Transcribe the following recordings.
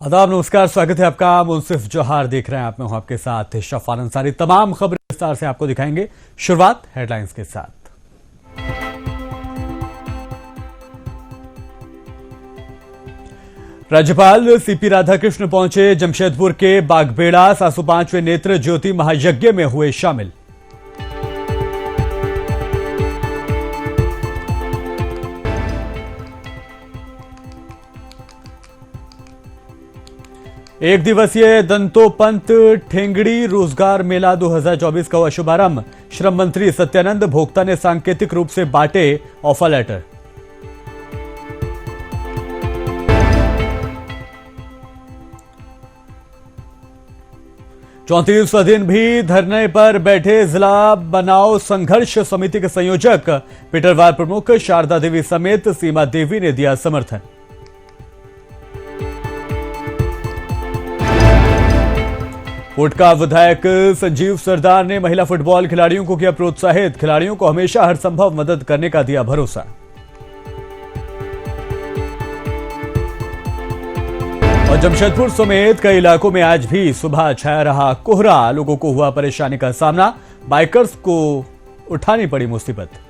आदाब, नमस्कार, स्वागत है आपका। मुंसिफ जोहार देख रहे हैं आप, मैं हूं आपके साथ शफान अंसारी। तमाम खबरें विस्तार से आपको दिखाएंगे। शुरुआत हेडलाइंस के साथ। राज्यपाल सीपी राधाकृष्ण पहुंचे जमशेदपुर के बागबेड़ा। 705वें नेत्र ज्योति महायज्ञ में हुए शामिल। एक दिवसीय दंतोपंत ठेंगड़ी रोजगार मेला 2024 का हुआ शुभारंभ। श्रम मंत्री सत्यानंद भोक्ता ने सांकेतिक रूप से बांटे ऑफर लेटर। चौंतीसवां दिन भी धरने पर बैठे जिला बनाओ संघर्ष समिति के संयोजक पीटरवार प्रमुख शारदा देवी समेत सीमा देवी ने दिया समर्थन। कोटका विधायक संजीव सरदार ने महिला फुटबॉल खिलाड़ियों को किया प्रोत्साहित। खिलाड़ियों को हमेशा हर संभव मदद करने का दिया भरोसा। और जमशेदपुर समेत कई इलाकों में आज भी सुबह छाया रहा कोहरा। लोगों को हुआ परेशानी का सामना। बाइकर्स को उठानी पड़ी मुसीबत।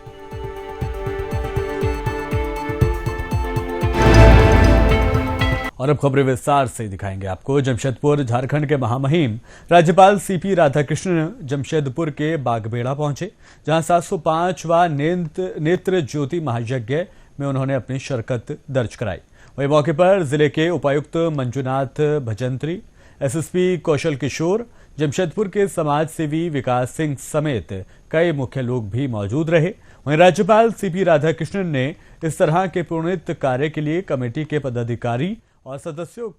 और अब खबरें विस्तार से दिखाएंगे आपको। जमशेदपुर झारखंड के महामहिम राज्यपाल सीपी राधाकृष्णन जमशेदपुर के बागबेड़ा पहुंचे, जहां 705वां नेत्र ज्योति महायज्ञ में उन्होंने अपनी शिरकत दर्ज कराई। वही मौके पर जिले के उपायुक्त मंजुनाथ भजंत्री, एसएसपी कौशल किशोर, जमशेदपुर के समाज सेवी विकास सिंह समेत कई मुख्य लोग भी मौजूद रहे। वहीं राज्यपाल सीपी राधाकृष्णन ने इस तरह के पुनीत कार्य के लिए कमेटी के पदाधिकारी और सदस्यों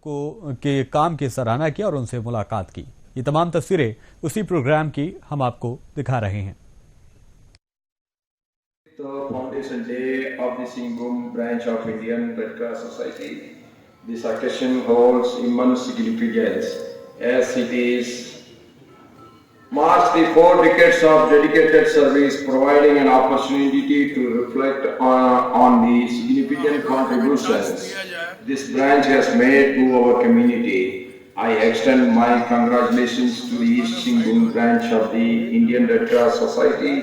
के काम की सराहना की और उनसे मुलाकात की। ये तमाम तस्वीरें उसी प्रोग्राम की हम आपको दिखा रहे हैं। The Foundation Day of the Singhbum branch of Indian Red Cross Society. This occasion holds immense significance as it is marks the 4 decades of dedicated service, providing an opportunity to reflect on the significant contributions this branch has made to our community. I extend my congratulations to the East Singhbum branch of the Indian Red Cross Society.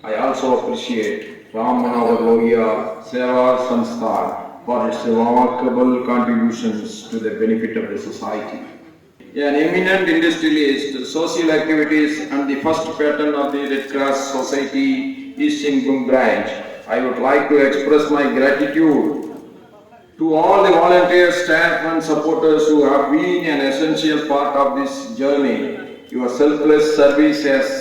I also appreciate Ram Manohar Lohia Seva Sansthan for its remarkable contributions to the benefit of the society. An eminent industrialist, social activities and the first patron of the Red Cross Society East Singhbum branch, I would like to express my gratitude to all the volunteers, staff and supporters who have been an essential part of this journey. Your selfless service has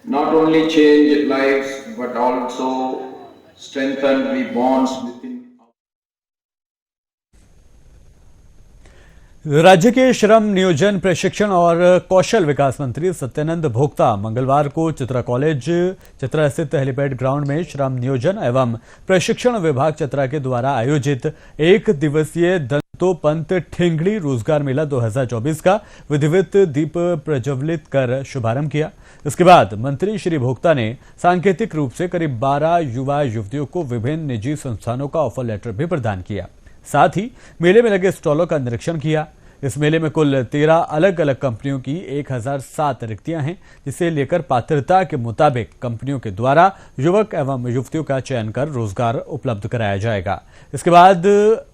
not only changed lives but also strengthened the bonds within. राज्य के श्रम नियोजन प्रशिक्षण और कौशल विकास मंत्री सत्यानंद भोक्ता मंगलवार को Chitra college Chitra स्थित हेलीपैड ग्राउंड में श्रम नियोजन एवं प्रशिक्षण विभाग चित्रा के द्वारा आयोजित एक दिवसीय दंतोपंत ठेंगड़ी रोजगार मेला 2024 का विधिवत दीप प्रज्वलित कर शुभारंभ किया। इसके बाद मंत्री श्री भोक्ता ने सांकेतिक रूप से करीब 12 युवा युवतियों को विभिन्न निजी संस्थानों का ऑफर लेटर भी प्रदान किया। साथ ही मेले में लगे स्टॉलों का निरीक्षण किया। इस मेले में कुल 13 अलग अलग कंपनियों की 1007 रिक्तियां हैं, जिसे लेकर पात्रता के मुताबिक कंपनियों के द्वारा युवक एवं युवतियों का चयन कर रोजगार उपलब्ध कराया जाएगा। इसके बाद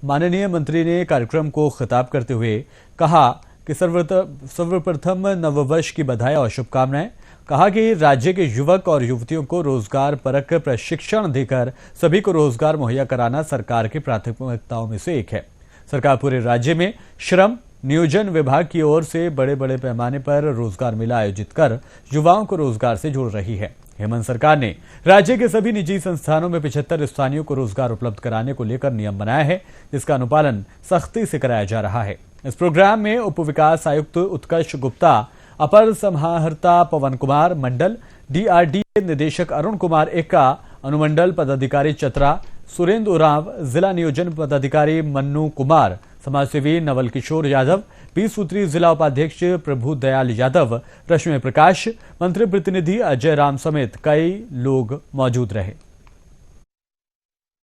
माननीय मंत्री ने कार्यक्रम को खिताब करते हुए कहा कि सर्वप्रथम नववर्ष की बधाई और शुभकामनाएं। कहा कि राज्य के युवक और युवतियों को रोजगार परक प्रशिक्षण देकर सभी को रोजगार मुहैया कराना सरकार की प्राथमिकताओं में से एक है। सरकार पूरे राज्य में श्रम नियोजन विभाग की ओर से बड़े बड़े पैमाने पर रोजगार मेला आयोजित कर युवाओं को रोजगार से जोड़ रही है। हेमंत सरकार ने राज्य के सभी निजी संस्थानों में 75 स्थानीयों को रोजगार उपलब्ध कराने को लेकर नियम बनाया है, जिसका अनुपालन सख्ती से कराया जा रहा है। इस प्रोग्राम में उप विकास आयुक्त उत्कर्ष गुप्ता, अपर समाहर्ता पवन कुमार मंडल, डीआरडीए निदेशक अरुण कुमार एक्का, अनुमंडल पदाधिकारी चतरा सुरेंद्र उरांव, जिला नियोजन पदाधिकारी मन्नू कुमार, समाजसेवी नवल किशोर यादव, 20 सूत्री जिला उपाध्यक्ष प्रभु दयाल यादव, रश्मि प्रकाश, मंत्री प्रतिनिधि अजय राम समेत कई लोग मौजूद रहे।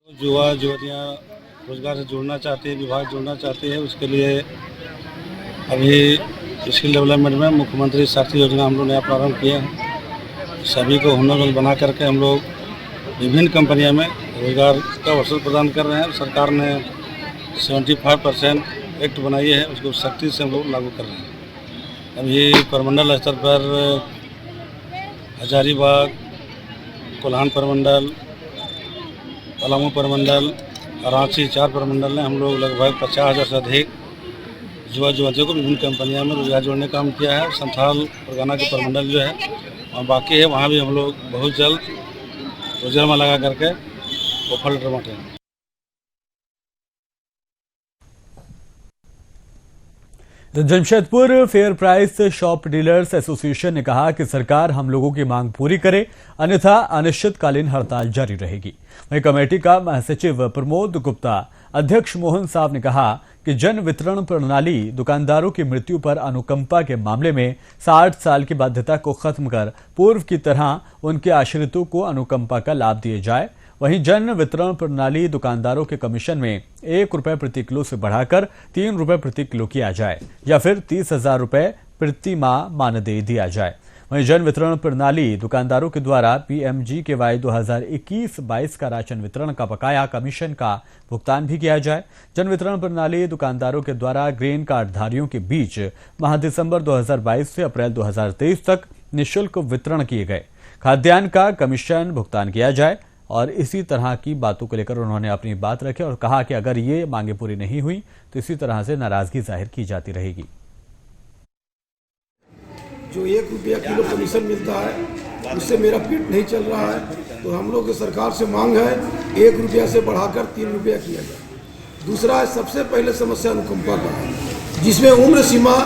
युवा युवतियाँ रोजगार से जुड़ना चाहती है, विभाग जुड़ना चाहती है, उसके लिए अभी स्किल डेवलपमेंट में मुख्यमंत्री सारथी योजना हम लोग नया प्रारंभ किए हैं। सभी को हुनरमंद बना करके हम लोग विभिन्न कंपनियों में रोजगार का अवसर प्रदान कर रहे हैं। सरकार ने 75% एक्ट बनाई है, उसको सख्ती से हम लोग लागू कर रहे हैं। अभी प्रमंडल स्तर पर हजारीबाग, कोल्हान प्रमंडल, पलामू प्रमंडल, रांची 4 प्रमंडल में हम लोग लगभग 50,000 से अधिक युवा युवतियों को विभिन्न कंपनियों में रोजगार जोड़ने का काम किया है। संथाल परगना के प्रमंडल जो है वहाँ बाकी है, वहाँ भी हम लोग बहुत जल्द रोजगार में लगा करके वो फल टमाटे हैं। Jamshedpur fair price shop dealers association ने कहा कि सरकार हम लोगों की मांग पूरी करे, अन्यथा अनिश्चितकालीन हड़ताल जारी रहेगी। वहीं कमेटी का महासचिव प्रमोद गुप्ता, अध्यक्ष मोहन साहब ने कहा कि जन वितरण प्रणाली दुकानदारों की मृत्यु पर अनुकंपा के मामले में 60 साल की बाध्यता को खत्म कर पूर्व की तरह उनके आश्रितों को अनुकंपा का लाभ दिए जाए। वहीं जन वितरण प्रणाली दुकानदारों के कमीशन में 1 रुपए प्रति किलो से बढ़ाकर 3 रुपए प्रति किलो किया जाए या फिर 30,000 रुपए प्रति माह मानदेय दिया जाए। वहीं जन वितरण प्रणाली दुकानदारों के द्वारा PMGKY 2021-22 का राशन वितरण का बकाया कमीशन का भुगतान भी किया जाए। जन वितरण प्रणाली दुकानदारों के द्वारा ग्रेन कार्डधारियों के बीच माह दिसंबर 2022 से अप्रैल 2023 तक निःशुल्क वितरण किए गए खाद्यान्न का कमीशन भुगतान किया जाए। और इसी तरह की बातों को लेकर उन्होंने अपनी बात रखी और कहा कि अगर ये मांगे पूरी नहीं हुई तो इसी तरह से नाराजगी जाहिर की जाती रहेगी। जो 1 रुपया किलो कमीशन मिलता है उससे मेरा पेट नहीं चल रहा है, तो हम लोग की सरकार से मांग है 1 रुपया से बढ़ाकर 3 रुपया किया जाए। दूसरा है, सबसे पहले समस्या अनुकंपा का है, जिसमें उम्र सीमा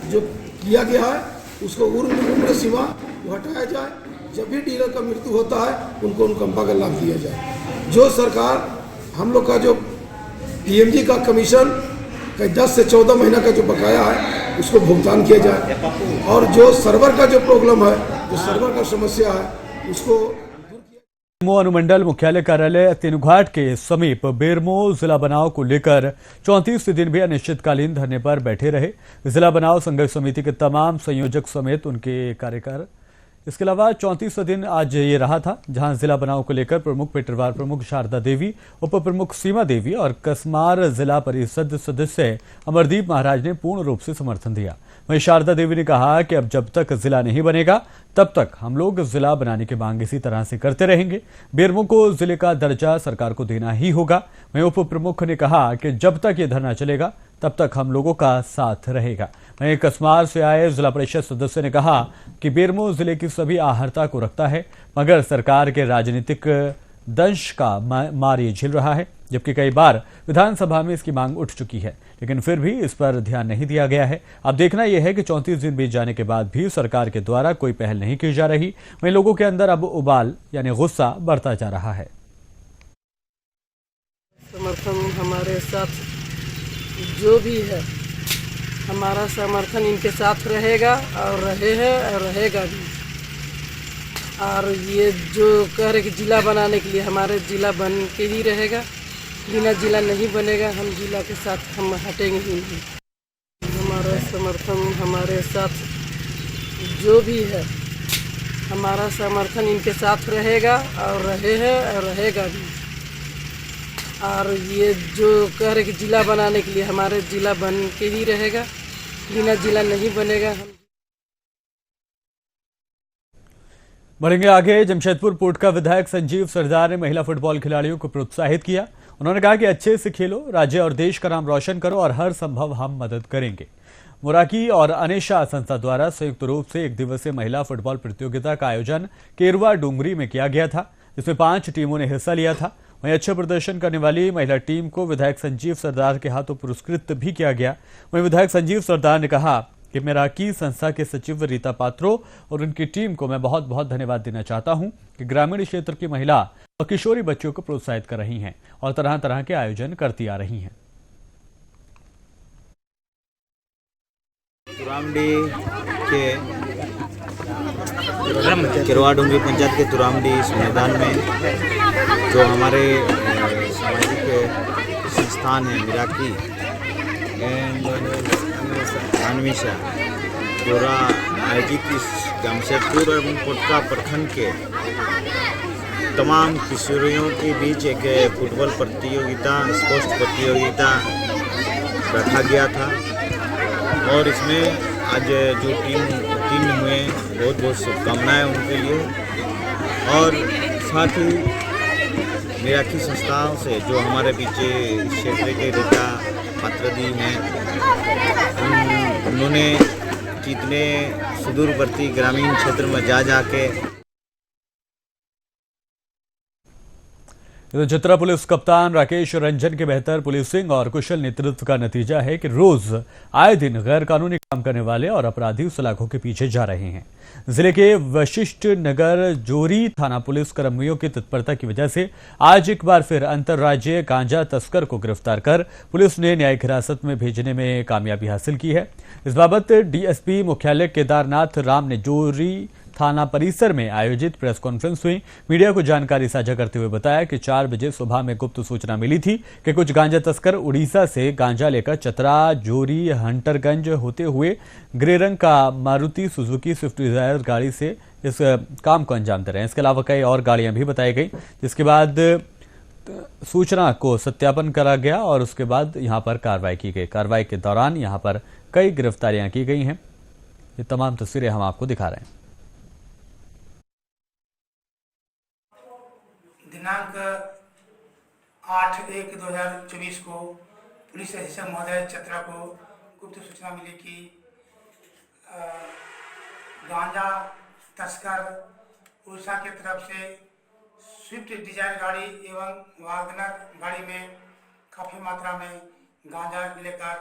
जो किया गया है उसको उम्र सीमा हटाया जाए। जब भी डीलर का मृत्यु होता है उनको अनुकंपा का लाभ दिया जाए। जो सरकार हम लोग का जो PMG का कमीशन 10 से 14 महीना का जो बकाया है उसको भुगतान किया जाए। और जो सर्वर का जो प्रॉब्लम है, जो सर्वर का समस्या है उसको बेरमो अनुमंडल मुख्यालय कार्यालय तेनुघाट के समीप बेरमो जिला बनाव को लेकर 34 दिन भी अनिश्चितकालीन धरने पर बैठे रहे जिला बनाव संघर्ष समिति के तमाम संयोजक समेत उनके कार्यकर। इसके अलावा 34 दिन आज ये रहा था, जहां जिला बनाव को लेकर प्रमुख पेटरवार प्रमुख शारदा देवी, उप प्रमुख सीमा देवी और कसमार जिला परिषद सदस्य अमरदीप महाराज ने पूर्ण रूप से समर्थन दिया। वहीं शारदा देवी ने कहा कि अब जब तक जिला नहीं बनेगा तब तक हम लोग जिला बनाने की मांग इसी तरह से करते रहेंगे। बेरमो को जिले का दर्जा सरकार को देना ही होगा। वहीं उप प्रमुख ने कहा कि जब तक ये धरना चलेगा तब तक हम लोगों का साथ रहेगा। वहीं कसमार से आए जिला परिषद सदस्य ने कहा कि बेरमो जिले की सभी आहर्ता को रखता है, मगर सरकार के राजनीतिक दंश का मार ये झेल रहा है, जबकि कई बार विधानसभा में इसकी मांग उठ चुकी है, लेकिन फिर भी इस पर ध्यान नहीं दिया गया है। अब देखना यह है कि 34 दिन बीत जाने के बाद भी सरकार के द्वारा कोई पहल नहीं की जा रही। वहीं लोगों के अंदर अब उबाल यानी गुस्सा बढ़ता जा रहा है। समर्थन हमारे साथ जो भी है, हमारा समर्थन इनके साथ रहेगा और रहे हैं और रहेगा भी। और ये जो कह रहे कि जिला बनाने के लिए, हमारे जिला बन के ही रहेगा, बिना जिला नहीं बनेगा, हम जिला के साथ हम हटेंगे ही नहीं। हमारा समर्थन हमारे साथ जो भी है, हमारा समर्थन इनके साथ रहेगा और रहे हैं और रहेगा भी। और ये जो कह रहे कि जिला बनाने के लिए, हमारे जिला बन के ही रहेगा, बिना जिला नहीं बनेगा। बढ़ेंगे आगे। जमशेदपुर पोर्ट का विधायक संजीव सरदार ने महिला फुटबॉल खिलाड़ियों को प्रोत्साहित किया। उन्होंने कहा कि अच्छे से खेलो, राज्य और देश का नाम रोशन करो और हर संभव हम मदद करेंगे। मुराकी और अनिशा संस्था द्वारा संयुक्त रूप से 1 दिवसीय महिला फुटबॉल प्रतियोगिता का आयोजन केरवा डूंगरी में किया गया था, जिसमें 5 टीमों ने हिस्सा लिया था। वहीं अच्छे प्रदर्शन करने वाली महिला टीम को विधायक संजीव सरदार के हाथों पुरस्कृत भी किया गया। वहीं विधायक संजीव सरदार ने कहा कि मेराकी संस्था के सचिव रीता पात्रो और उनकी टीम को मैं बहुत बहुत धन्यवाद देना चाहता हूं कि ग्रामीण क्षेत्र की महिला और किशोरी बच्चों को प्रोत्साहित कर रही हैं और तरह तरह के आयोजन करती आ रही हैं। तुरामडी के केरवा डूंगरी पंचायत के तुरामडी इस मैदान में जो हमारे सामाजिक संस्थान है मिराकी, and Anvisha द्वारा आयोजित इस जमशेदपुर एवं कोटका प्रखंड के तमाम किशोरियों के बीच एक फुटबॉल प्रतियोगिता, स्पोर्ट्स प्रतियोगिता रखा गया था और इसमें आज जो टीम उत्तीर्ण हुए बहुत बहुत शुभकामनाएं उनके लिए। और साथ ही निराकी संस्थाओं से जो हमारे पीछे क्षेत्र के रीता पात्र दी हैं, उन्होंने कितने सुदूरवर्ती ग्रामीण क्षेत्र में जा के चित्रा पुलिस कप्तान राकेश रंजन के बेहतर पुलिसिंग और कुशल नेतृत्व का नतीजा है कि रोज आए दिन गैर कानूनी काम करने वाले और अपराधी सलाखों के पीछे जा रहे हैं। जिले के वशिष्ठ नगर जोरी थाना पुलिस कर्मियों की तत्परता की वजह से आज एक बार फिर अंतर्राज्यीय गांजा तस्कर को गिरफ्तार कर पुलिस ने न्यायिक हिरासत में भेजने में कामयाबी हासिल की है। इस बाबत डीएसपी मुख्यालय केदारनाथ राम ने जोरी थाना परिसर में आयोजित प्रेस कॉन्फ्रेंस में मीडिया को जानकारी साझा करते हुए बताया कि 4 बजे सुबह में गुप्त सूचना मिली थी कि कुछ गांजा तस्कर उड़ीसा से गांजा लेकर चतरा जोरी हंटरगंज होते हुए ग्रे रंग का मारुति सुजुकी स्विफ्ट डिजायर गाड़ी से इस काम को अंजाम दे रहे हैं। इसके अलावा कई और गाड़ियां भी बताई गई, जिसके बाद सूचना को सत्यापन करा गया और उसके बाद यहां पर कार्रवाई की गई। कार्रवाई के दौरान यहां पर कई गिरफ्तारियां की गई हैं। ये तमाम तस्वीरें हम आपको दिखा रहे हैं। दिनांक 8/1/2024 को पुलिस अधीक्षक महोदय चतरा को गुप्त सूचना मिली कि गांजा तस्कर उड़ीसा की तरफ से स्विफ्ट डिजायर गाड़ी एवं वागनर गाड़ी में काफ़ी मात्रा में गांजा लेकर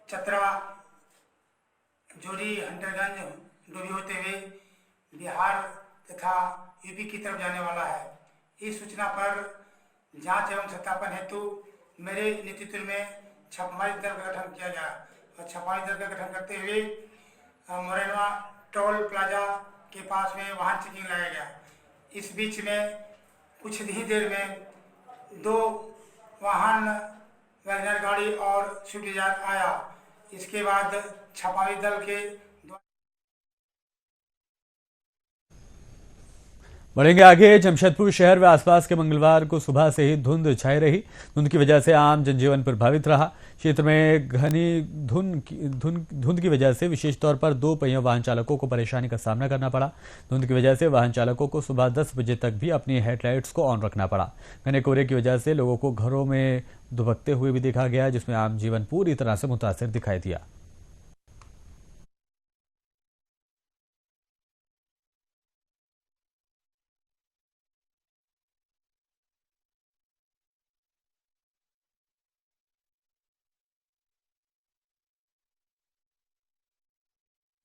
चतरा जोरी हंटरगंज डोभी होते हुए बिहार तथा यूपी की तरफ जाने वाला है। इस सूचना पर जांच एवं सत्यापन हेतु मेरे नेतृत्व में छापामारी दल का गठन किया गया और छापामारी दल का गठन करते हुए मोरेनवा टोल प्लाजा के पास में वाहन चेकिंग लगाया गया। इस बीच में कुछ ही देर में 2 वाहन वैगनर गाड़ी और स्विफ्ट डिजायर आया। इसके बाद छापामारी दल के बढ़ेंगे आगे। जमशेदपुर शहर व आसपास के मंगलवार को सुबह से ही धुंध छाई रही। धुंध की वजह से आम जनजीवन प्रभावित रहा। क्षेत्र में घनी धुंध की वजह से विशेष तौर पर 2 पहिया वाहन चालकों को परेशानी का सामना करना पड़ा। धुंध की वजह से वाहन चालकों को सुबह 10 बजे तक भी अपनी हेडलाइट्स को ऑन रखना पड़ा। घने कोहरे की वजह से लोगों को घरों में दुबकते हुए भी देखा गया, जिसमें आम जीवन पूरी तरह से मुतासिर दिखाई दिया।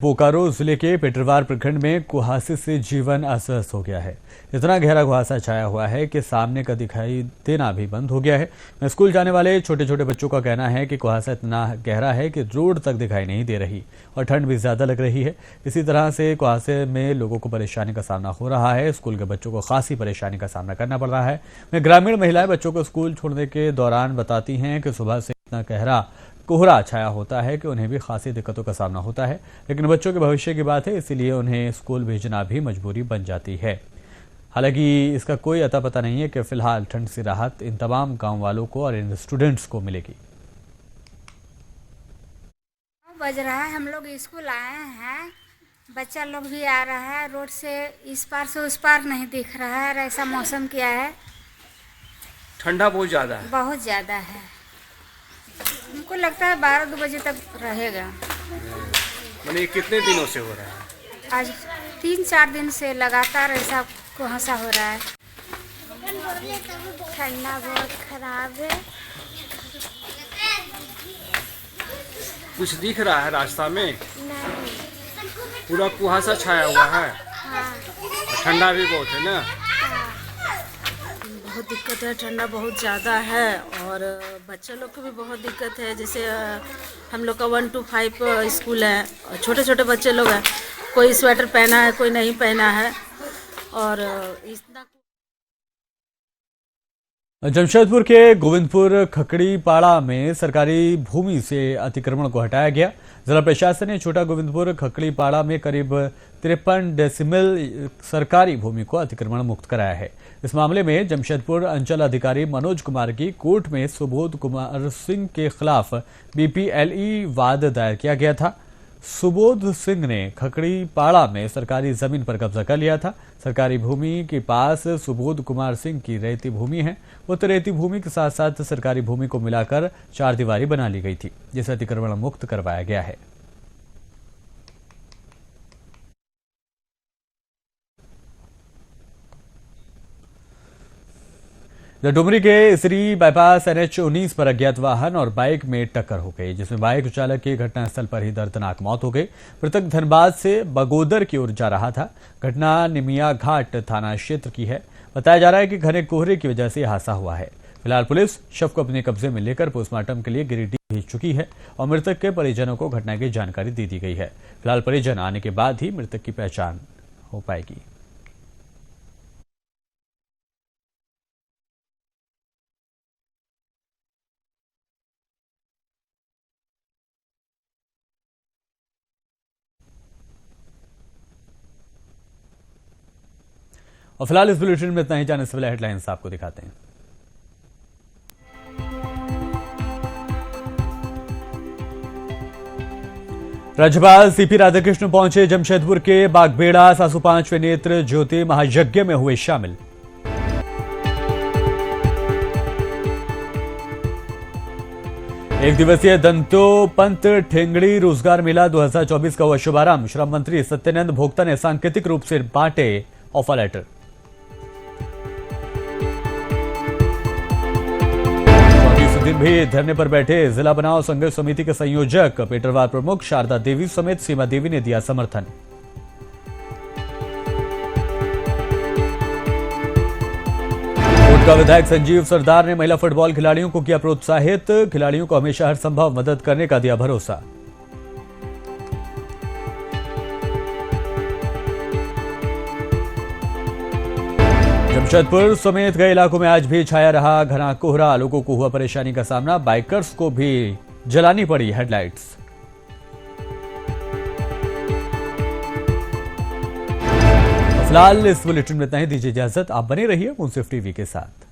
बोकारो जिले के पेटरवार प्रखंड में कुहासे से जीवन अस्त व्यस्त हो गया है। इतना गहरा कुहासा छाया हुआ है कि सामने का दिखाई देना भी बंद हो गया है। स्कूल जाने वाले छोटे छोटे बच्चों का कहना है कि कुहासा इतना गहरा है कि रोड तक दिखाई नहीं दे रही और ठंड भी ज्यादा लग रही है। इसी तरह से कुहासे में लोगों को परेशानी का सामना हो रहा है। स्कूल के बच्चों को खासी परेशानी का सामना करना पड़ रहा है। ग्रामीण महिलाएं बच्चों को स्कूल छोड़ने के दौरान बताती हैं कि सुबह से इतना गहरा कोहरा छाया होता है कि उन्हें भी खासी दिक्कतों का सामना होता है। लेकिन बच्चों के भविष्य की बात है, इसीलिए उन्हें स्कूल भेजना भी मजबूरी बन जाती है। हालांकि इसका कोई अता पता नहीं है कि फिलहाल ठंड से राहत इन तमाम गांव वालों को और इन स्टूडेंट्स को मिलेगी। बज रहा है, हम लोग स्कूल आए हैं, बच्चा लोग भी आ रहा है। रोड से इस पार से उस पार नहीं दिख रहा है। ऐसा मौसम क्या है, ठंडा बहुत ज़्यादा है। बहुत ज़्यादा है। हमको लगता है 12-2 बजे तक रहेगा। मैंने कितने दिनों से हो रहा है? आज 3-4 दिन से लगातार ऐसा कुहासा हो रहा है। ठंडा बहुत खराब है। कुछ दिख रहा है रास्ता में? नहीं, पूरा कुहासा छाया हुआ है। हाँ। ठंडा भी बहुत है ना? बहुत दिक्कत है, ठंडा बहुत ज़्यादा है और बच्चे लोग को भी बहुत दिक्कत है। जैसे हम लोग का 1 to 5 स्कूल है और छोटे छोटे बच्चे लोग हैं, कोई स्वेटर पहना है, कोई नहीं पहना है और इतना जमशेदपुर के गोविंदपुर खकड़ी पाड़ा में सरकारी भूमि से अतिक्रमण को हटाया गया। जिला प्रशासन ने छोटा गोविंदपुर खकड़ी पाड़ा में करीब 53 डेसिमल सरकारी भूमि को अतिक्रमण मुक्त कराया है। इस मामले में जमशेदपुर अंचल अधिकारी मनोज कुमार की कोर्ट में सुबोध कुमार सिंह के खिलाफ बीपीएलई वाद दायर किया गया था। सुबोध सिंह ने खकड़ी पाड़ा में सरकारी जमीन पर कब्जा कर लिया था। सरकारी भूमि के पास सुबोध कुमार सिंह की रेती भूमि है। उक्त रेती भूमि के साथ साथ सरकारी भूमि को मिलाकर 4 दीवारी बना ली गई थी, जिसे अतिक्रमण मुक्त करवाया गया है। डुमरी के इसरी बाईपास NH-19 पर अज्ञात वाहन और बाइक में टक्कर हो गई, जिसमें बाइक चालक की घटनास्थल पर ही दर्दनाक मौत हो गई। मृतक धनबाद से बगोदर की ओर जा रहा था। घटना निमिया घाट थाना क्षेत्र की है। बताया जा रहा है कि घने कोहरे की वजह से हादसा हुआ है। फिलहाल पुलिस शव को अपने कब्जे में लेकर पोस्टमार्टम के लिए गिरिडीह भेज चुकी है और मृतक के परिजनों को घटना की जानकारी दे दी गई है। फिलहाल परिजन आने के बाद ही मृतक की पहचान हो पाएगी। और फिलहाल इस बुलेटिन में इतना ही। जाने से पहले हेडलाइंस आपको दिखाते हैं। राज्यपाल सीपी राधाकृष्ण पहुंचे जमशेदपुर के बागबेड़ा। सासू पांचवें नेत्र ज्योति महायज्ञ में हुए शामिल। एक दिवसीय दंतोपंत ठेंगड़ी रोजगार मेला 2024 का हुआ शुभारंभ। श्रम मंत्री सत्यानंद भोक्ता ने सांकेतिक रूप से बांटे ऑफर लेटर। दिन भी धरने पर बैठे जिला बनाव संघर्ष समिति के संयोजक पेटरवार प्रमुख शारदा देवी समेत सीमा देवी ने दिया समर्थन। कोट का विधायक संजीव सरदार ने महिला फुटबॉल खिलाड़ियों को किया प्रोत्साहित। खिलाड़ियों को हमेशा हर संभव मदद करने का दिया भरोसा। जमशेदपुर समेत कई इलाकों में आज भी छाया रहा घना कोहरा। लोगों को हुआ परेशानी का सामना। बाइकर्स को भी जलानी पड़ी हेडलाइट्स। फिलहाल इस बुलेटिन में इतना ही। दीजिए इजाजत। आप बने रहिए मुंसिफ टीवी के साथ।